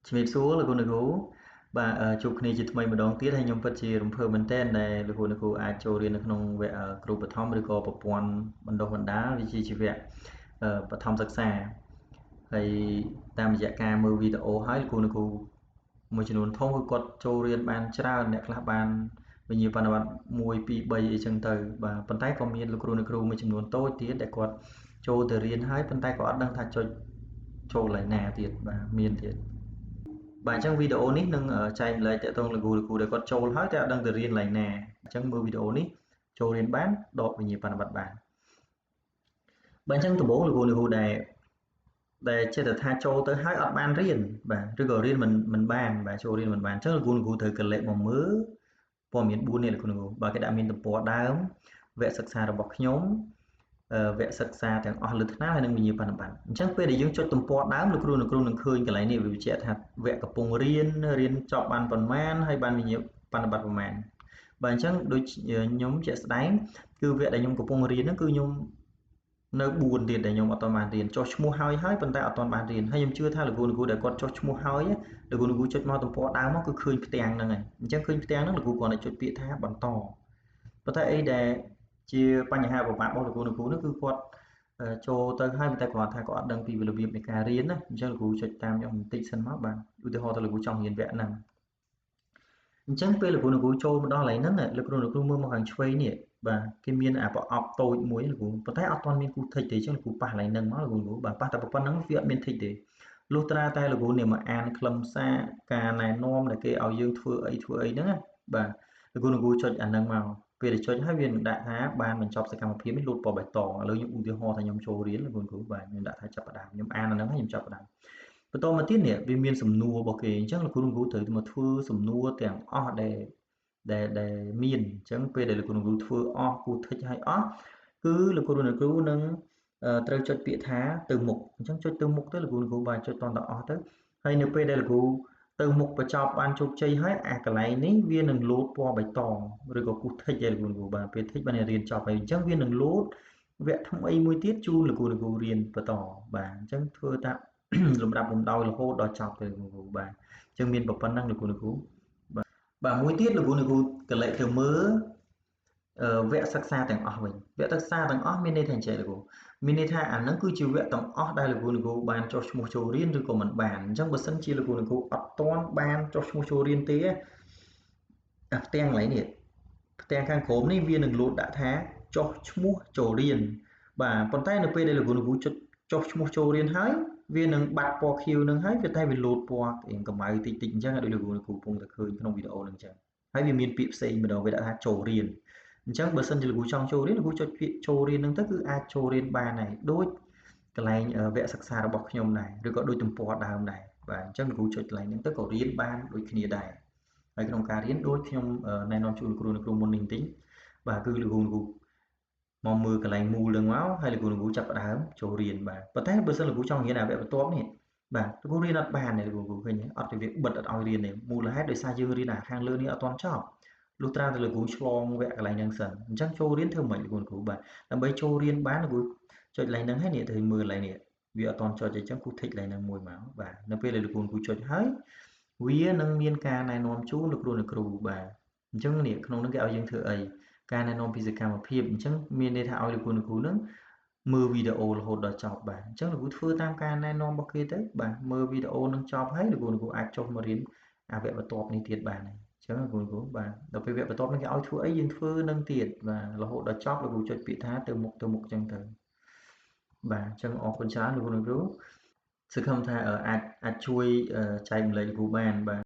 ជំរាបសួរលោកគ្រូអ្នកគ្រូបាទជួបគ្នាជាថ្មីម្ដងទៀតហើយខ្ញុំពិតជារំភើបមែនទែនដែលលោកគ្រូអ្នកគ្រូអាចចូលរៀននៅក្នុងវគ្គគ្រូបឋមឬក៏ប្រព័ន្ធបណ្ដុះបណ្ដាលវិជ្ជាជីវៈបឋមសិក្សាហើយតាមរយៈការមើលវីដេអូហើយលោកគ្រូអ្នកគ្រូមួយចំនួនធំគឺគាត់ចូលរៀនបានច្រើនអ្នកខ្លះបានវិញ្ញាបនបត្រ1 2 3អីចឹងទៅបាទប៉ុន្តែក៏មានលោកគ្រូអ្នកគ្រូមួយចំនួនតូចទៀតដែលគាត់ចូលទៅរៀនហើយប៉ុន្តែក៏អត់ដឹងថាចុចចូលកន្លែងណាទៀតបាទមានទៀតបាទអញ្ចឹងវីដេអូនេះនឹងចែកម្លែកតាក់ទងលោកគ្រូដែលគាត់ចូលហើយតែអត់ដឹងទៅរៀនកន្លែងណាអញ្ចឹងមើលវីដេអូនេះចូលរៀនបានដកវិញ្ញាបនបត្របានបាទអញ្ចឹងដំបូងលោកគ្រូដែលចិត្តថាចូលទៅហើយអត់បានរៀនបាទឬក៏រៀនមិនបានបាទចូលរៀនមិនបានអញ្ចឹងលោកគ្រូត្រូវកលេចមកមើលព័ត៌មាន4នេះលោកគ្រូបាទគេដាក់មានទំព័រដើមវគ្គសិក្សារបស់ខ្ញុំវគ្គសិក្សាទាំងអស់លើថ្នាលហើយនឹងវិញ្ញាបនបត្រអញ្ចឹងពេលដែលយើងចុចទំព័រដើមលោកគ្រូនឹងឃើញកន្លែងនេះវាបញ្ជាក់ថាវគ្គកំពុងរៀនចប់បានប៉ុន្មានហើយបានវិញ្ញាបនបត្រប៉ុន្មានបាទអញ្ចឹងដូចខ្ញុំជាក់ស្ដែងគឺវគ្គដែលខ្ញុំកំពុងរៀនហ្នឹងគឺខ្ញុំនៅ4ទៀតដែលខ្ញុំអត់ទាន់បានរៀនចុះឈ្មោះហើយប៉ុន្តែអត់ទាន់បានរៀនហើយខ្ញុំជឿថាលោកគ្រូដែលគាត់ចុះឈ្មោះហើយលោកគ្រូចុចមកទំព័រដើមមកគឺឃើញផ្ទាំងហ្នឹងហើយអញ្ចឹងឃើញផ្ទាំងហ្នឹងលោកគ្រូគាត់តែចុចពាក្យថាបន្តប៉ុន្តែអីដែលជាបញ្ហាពិបាករបស់លោកគ្រូនោះគឺគាត់ចូលទៅហើយតែគាត់ថាគាត់អត់ដឹងពីរបៀបនៃការរៀនណាអញ្ចឹងលោកគ្រូចុចតាមខ្ញុំបន្តិចសិនមកបាទឧទាហរណ៍ទៅលោកគ្រូចង់រៀនវគ្គហ្នឹងអញ្ចឹងពេលលោកគ្រូចូលមកដល់កន្លែងហ្នឹងលោកគ្រូមើលមកខាងឆ្វេងនេះបាទគេមានអាប្រអប់តូចមួយលោកគ្រូប៉ុន្តែអត់ទាន់មានគូថិចទេអញ្ចឹងលោកគ្រូប៉ះកន្លែងហ្នឹងមកលោកគ្រូបាទប៉ះតែប៉ុណ្្នឹងវាអត់មានថិចទេលុះត្រាតែលោកគ្រូនេះមកអានខ្លឹមសារការណែនាំដែលគេឲ្យយើងធ្វើអីហ្នឹងបាទលោកគ្រូចុចអាហ្នឹងមកពេលដែលចុចហើយវានឹងដាក់ថាបានបញ្ចប់សកម្មភាពនេះលូតពណ៌បៃតងឥឡូវខ្ញុំឧទាហរណ៍ថាខ្ញុំចូលរៀនលោកគ្រូបាទខ្ញុំដាក់ថាចាប់ផ្ដើមខ្ញុំអានអាហ្នឹងហើយខ្ញុំចាប់ផ្ដើមបន្តមកទៀតនេះវាមានសំណួររបស់គេអញ្ចឹងលោកគ្រូត្រូវទៅមកធ្វើសំណួរទាំងអស់ដែលមានអញ្ចឹងពេលដែលលោកគ្រូធ្វើអស់គូថិចឲ្យអស់គឺលោកគ្រូនឹងត្រូវចុចពាក្យថាទៅមុខអញ្ចឹងចុចទៅមុខទៅលោកគ្រូបាទចុចតអស់ទៅហើយនៅពេលដែលលោកគ្រូទៅមុខបញ្ចប់បានជោគជ័យហើយអាកន្លែងនេះវានឹងលោតពណ៌បៃតងឬក៏គូថិចឲ្យលោកគ្រូបាទពេលថិចបានរៀនចប់ហើយអញ្ចឹងវានឹងលោតវគ្គថ្មីមួយទៀតជូនលោកគ្រូរៀនបន្តបាទអញ្ចឹងធ្វើតាមលំដាប់លំដោយរហូតដល់ចប់ទៅលោកគ្រូបាទអញ្ចឹងមានប៉ុណ្ណឹងលោកគ្រូបាទមួយទៀតលោកគ្រូកលេចទៅមើលវគ្គសិក្សាទាំងអស់វិញវគ្គសិក្សាទាំងអស់មានន័យថាអញ្ចឹងលោកគ្រូមានន័យថាអាហ្នឹងគឺជាវគ្គទាំងអស់ដែលលោកគ្រូបានចុះឈ្មោះចូលរៀនឬក៏មិនបានអញ្ចឹងបើសិនជាលោកគ្រូអត់ទាន់បានចុះឈ្មោះចូលរៀនទេអាផ្ទាំងកន្លែងនេះផ្ទាំងខាងក្រោមនេះវានឹងលោតដាក់ថាចុះឈ្មោះចូលរៀនបាទប៉ុន្តែនៅពេលដែលលោកគ្រូចុះឈ្មោះចូលរៀនហើយវានឹងបាត់ពណ៌ខៀវនឹងហើយវាតែវាលោតពណ៌កម្មៅតិចអញ្ចឹងដោយលោកគ្រូកំពុងតែឃើញក្នុងវីដេអូនឹងអញ្ចឹងហើយវាមានពាក្យផ្សេងម្ដងវាដាក់ថាចូលរៀនអញ្ចឹងបើសិនជាលោកគ្រូចង់ចូលរៀនលោកគ្រូចុចពាក្យចូលរៀនហ្នឹងទៅគឺអាចចូលរៀនបានហើយដូចកន្លែងវគ្គសិក្សារបស់ខ្ញុំដែរឬក៏ដូចទំព័រដើមដែរបាទអញ្ចឹងលោកគ្រូចុចកន្លែងហ្នឹងទៅក៏រៀនបានដូចគ្នាដែរហើយក្នុងការរៀនដូចខ្ញុំណែនាំជូនលោកគ្រូមុននេះបន្តិចបាទគឺលោកគ្រូមកមើលកន្លែងមូលហ្នឹងមកហើយលោកគ្រូចាប់ផ្ដើមចូលរៀនបាទប៉ុន្តែបើសិនលោកគ្រូចង់រៀនអាវគ្គបន្ទាប់នេះបាទលោកគ្រូរៀនអត់បានទេលោកគ្រូឃើញអត់វាបិទអត់ឲ្យរៀនទេមូលហេតុដោយសារយើងរៀនអាខាងលើនេះអត់ទាន់ចប់លុះត្រាតែលោកគ្រូឆ្លងវគ្គកន្លែងហ្នឹងសិនអញ្ចឹងចូលរៀនធ្វើម៉េចលោកគ្រូបាទដើម្បីចូលរៀនបានលោកគ្រូចុចកន្លែងហ្នឹងហើយនេះទៅមើលកន្លែងនេះវាអត់ទាន់ចុចទេអញ្ចឹងគូធីកកន្លែងហ្នឹងមួយមកបាទនៅពេលដែលលោកគ្រូចុចហើយវានឹងមានការណែនាំជូនលោកគ្រូបាទអញ្ចឹងនេះក្នុងហ្នឹងគេឲ្យយើងធ្វើអីការណែនាំពីសកម្មភាពអញ្ចឹងមានន័យថាឲ្យលោកគ្រូហ្នឹងមើលវីដេអូរហូតដល់ចប់បាទអញ្ចឹងលោកគ្រូធ្វើតាមការណែនាំរបស់គេទៅបាទមើលវីដេអូនឹងចប់ហើយលោកគ្រូអាចចុះមករៀនអាវគ្គបន្ទាប់នេះទៀតបានហើយអញ្ចឹងលោកគ្រូបាទដល់ពេលវគ្គបន្ទាប់នេះគេឲ្យធ្វើអីយើងធ្វើនឹងទៀតបាទរហូតដល់ចប់លោកគ្រូចុចពាក្យថាទៅមុខអញ្ចឹងទៅបាទអញ្ចឹងអរគុណច្រើនលោកគ្រូសង្ឃឹមថាអាចជួយចែកម្លែកលោកគ្រូបានបាទ